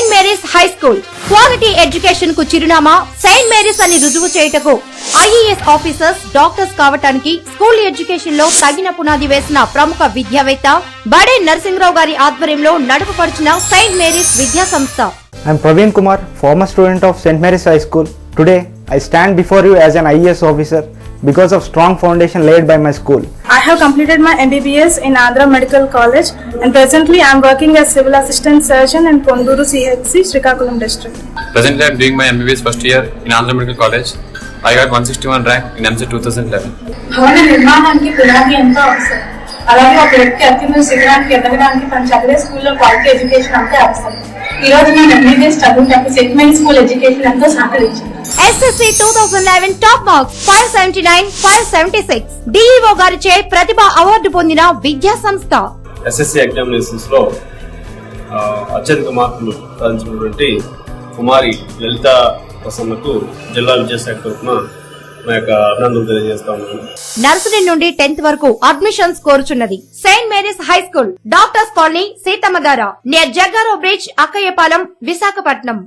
Saint Mary's high school quality education కు చిరునామా Saint Mary's అని రుజువు చేయుటకు ఐఏఎస్ ఆఫీసర్స్, డాక్టర్స్ కావటానికి స్కూల్ ఎడ్యుకేషన్ లో తగిన పునాది వేసిన ప్రముఖ విద్యావేత్త బడే నరసింహరావు గారి ఆధ్వర్యంలో నడుపబడుచున్న సెయింట్ మేరీస్ విద్యా సంస్థ. I am Praveen Kumar, former student of St. Mary's High School. Today, I stand before you as an IAS officer because of strong foundation laid by my school. I have completed my MBBS in Andhra Medical College and presently I am working as Civil Assistant Surgeon in Konduru CHC, Srikakulam District. Presently I am doing my MBBS first year in Andhra Medical College. I got 161 rank in MCET 2011. భవన నిర్మాణానికి పునాది ఎంతో అవసరం. అలాగే ఒక వ్యక్తి అత్యున్నత శిఖరానికి ఎదగడానికి తను చదివే స్కూల్లో క్వాలిటీ ఎడ్యుకేషన్ అంతే అవసరం. ఈ రోజు నేను MBBS చదువుటకు సెయింట్ మేరీస్ స్కూల్ ఎడ్యుకేషన్ ఎంతో సహకరించింది. SSC 2011 top marks 579, 576. DEO గారిచే ప్రతిభ అవార్డు పొందిన విద్యా సంస్థ. SSC ఎగ్జామినేషన్స్ లో అత్యధిక మార్కులు సాధించినటువంటి కుమారి లలిత ప్రసన్నకు జిల్లా విద్యాశాఖ తరఫున మా యొక్క అభినందనలు తెలియజేస్తా ఉన్నాను. నర్సరీ నుండి 10th వరకు అడ్మిషన్స్ కోరుచున్నది Saint Mary's high school, doctors colony, Seethammadhara, near Jaggarao bridge, Akkayyapalem, Visakhapatnam.